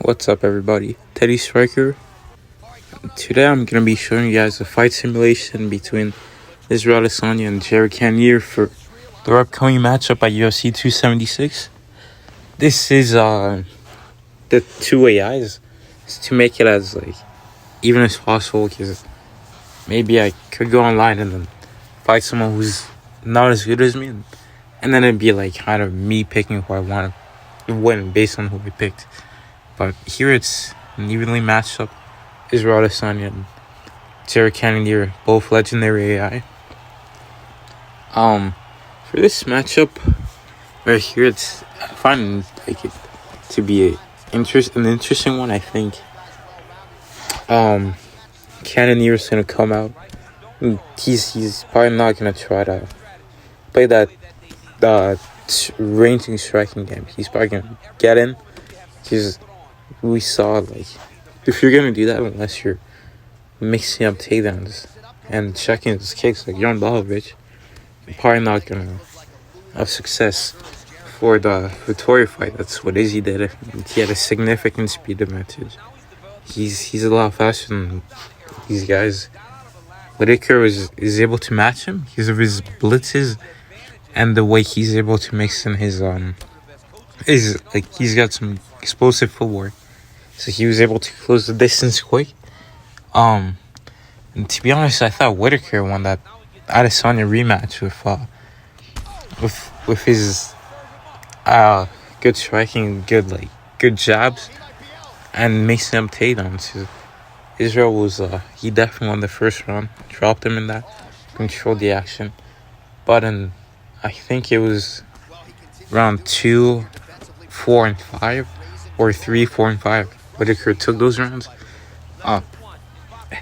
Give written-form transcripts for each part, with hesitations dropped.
What's up, everybody? Teddy Striker. Today I'm going to be showing you guys a fight simulation between Israel Adesanya and Cannonier for their upcoming matchup at UFC 276. This is the two AIs to make it as even as possible, because maybe I could go online and then fight someone who's not as good as me, and then it'd be kind of me picking who I want to win based on who I picked. But here it's an evenly matched up Israel Adesanya and Cannonier, both legendary AI. For this matchup right here, I find it to be an interesting one. I think Cannonier is gonna come out. He's probably not gonna try to play that ranging striking game. He's probably gonna get in. We saw if you're gonna do that, unless you're mixing up takedowns and checking his kicks like Jan Blachowicz, you're probably not gonna have success for the Vittoria fight. That's what Izzy did. He had a significant speed advantage. He's a lot faster than these guys. Whitaker is able to match him because of his blitzes and the way he's able to mix in his he's got some explosive footwork. So he was able to close the distance quick. And to be honest, I thought Whitaker won that Adesanya rematch with his good striking, good jabs, and mixing up takedowns. Israel was he definitely won the first round, dropped him in that, controlled the action. But I think it was round 2, 4, and 5, or 3, 4, and 5. Whitaker took those rounds. I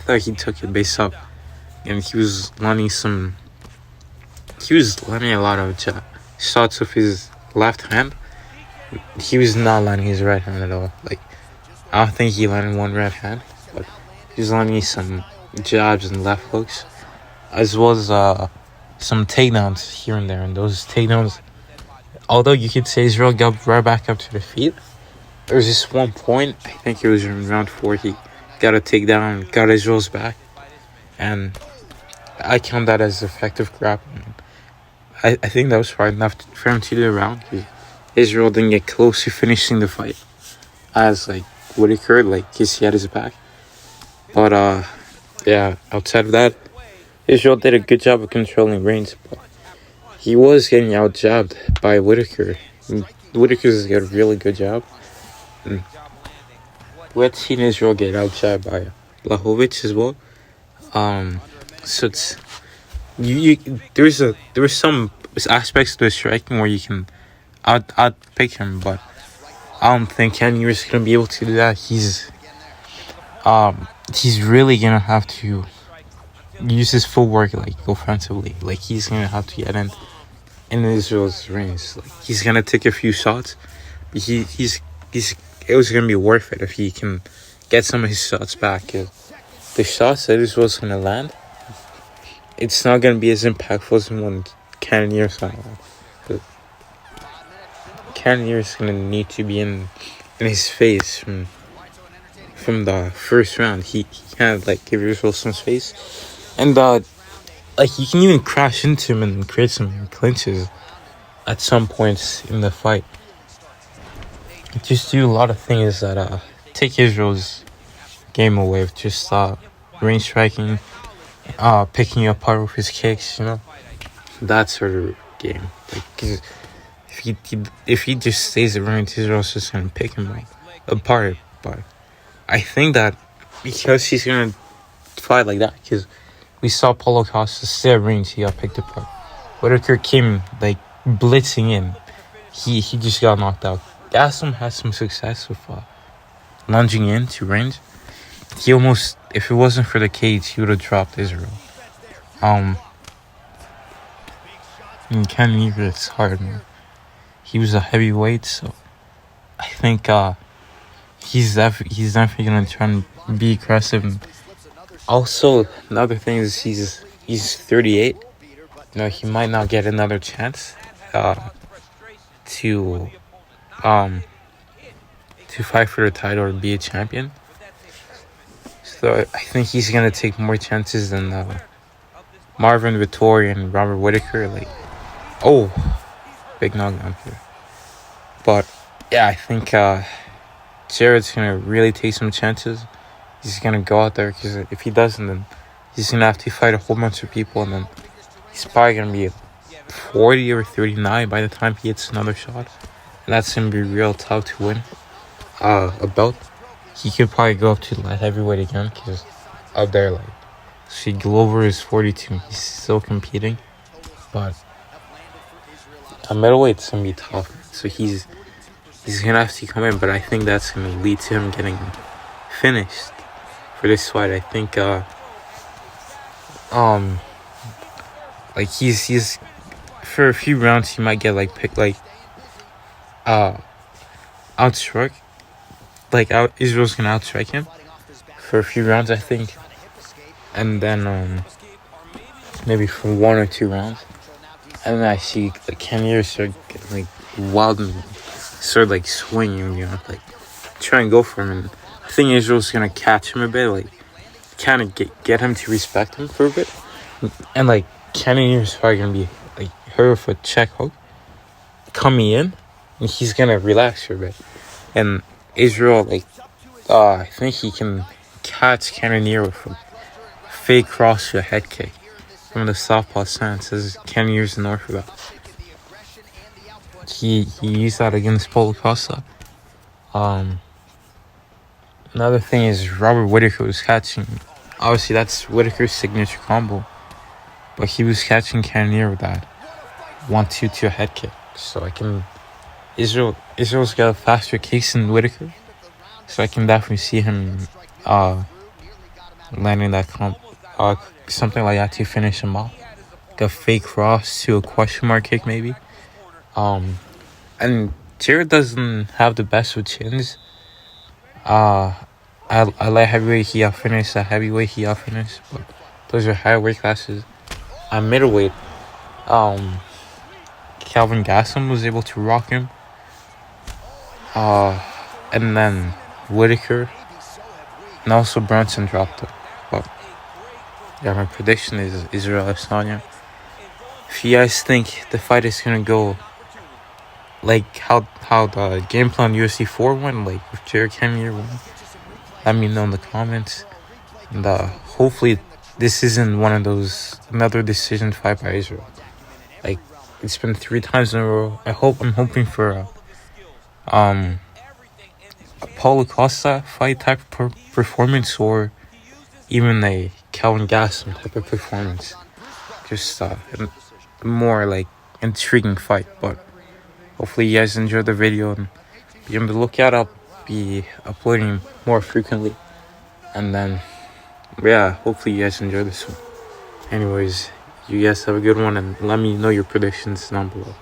thought he took it base up, and he was landing a lot of shots with his left hand. He was not landing his right hand at all. I don't think he landed one right hand, but he was landing some jabs and left hooks, as well as some takedowns here and there. And those takedowns, although you could say Israel got right back up to the feet, there was this one point, I think it was in round 4, he got a takedown, got Israel's back, and I count that as effective grappling. I think that was probably enough for him to do the round, because Israel didn't get close to finishing the fight as Whitaker, because he had his back. But outside of that, Israel did a good job of controlling range, but he was getting out jabbed by Whitaker. Whitaker's got a really good job. We had seen Israel get out jabbed by Blachowicz as well. So it's there were some aspects to the striking where you can out pick him, but I don't think Cannonier is gonna be able to do that. He's really gonna have to use his footwork offensively. He's gonna have to get in Israel's range. He's gonna take a few shots, but it was gonna be worth it if he can get some of his shots back. The shots that Israel's gonna land, it's not gonna be as impactful as when Cannonier's gonna land. Cannonier's gonna need to be in his face from the first round. He can't give Israel some space, and you can even crash into him and create some clinches at some points in the fight. Just do a lot of things that take Israel's game away, with just range striking, picking you apart with his kicks, that sort of game. Cause if he just stays at range, Israel's just gonna pick him apart. But I think that because he's gonna fight like that, because we saw Paulo Costa stay at range, he got picked apart. Whitaker came blitzing in, he just got knocked out. Gaslam had some success with lunging in to range. He almost, if it wasn't for the cage, he would have dropped Israel. And Cannonier, it's hard, man. He was a heavyweight, so I think he's definitely gonna try and be aggressive. And also, another thing is he's 38. He might not get another to fight for the title or be a champion. So I think he's gonna take more chances than Marvin Vettori and Robert Whittaker. Like, oh, big knockdown here. But yeah, I think Jared's gonna really take some chances. He's gonna go out there, because if he doesn't, then he's gonna have to fight a whole bunch of people, and then he's probably gonna be 40 or 39 by the time he hits another shot. And that's gonna be real tough to win a belt. He could probably go up to light heavyweight again, because up there, like, see, Glover is 42. He's still competing, but a middleweight's gonna be tough. So he's gonna have to come in, but I think that's gonna lead to him getting finished for this fight. I think like he's for a few rounds he might get like picked, like outstruck, like Israel's gonna outstrike him for a few rounds, I think, and then maybe for 1 or 2 rounds, and then I see the Cannonier start getting like wild and start like swinging, you know, like try and go for him, and I think Israel's gonna catch him a bit, like kind of get him to respect him for a bit, and like Cannonier's probably gonna be like her with a check hook coming in, and he's gonna relax for a bit, and Israel, like, I think he can catch Cannonier with a fake cross to a head kick from the southpaw stance, as Cannonier's an orthodox. He used that against Paulo Costa. Another thing is Robert Whittaker was catching. Obviously, that's Whittaker's signature combo, but he was catching Cannonier with that 1-2 to a head kick. So I can Israel's got a faster kicks than Whittaker, so I can definitely see him landing that something like that to finish him off, like a fake cross to a question mark kick maybe. And Jared doesn't have the best with chins. I like heavyweight, he outfinished. At heavyweight, he outfinished. But those are higher weight classes. At middleweight, Calvin Gastelum was able to rock him. And then Whittaker, and also Brunson dropped him. But yeah, my prediction is Israel Adesanya. If you guys think the fight is gonna go like how the game plan UFC 4 went, like with Jared Cannonier won, let me know in the comments. And hopefully this isn't one of those another decision fight by Israel. Like, it's been 3 times in a row. I'm hoping for a Paulo Costa fight type of performance, or even a Calvin Gastelum type of performance. Just a more like intriguing fight. But hopefully you guys enjoyed the video, and be on the lookout. I'll be uploading more frequently, and then yeah, hopefully you guys enjoy this one. Anyways, you guys have a good one, and let me know your predictions down below.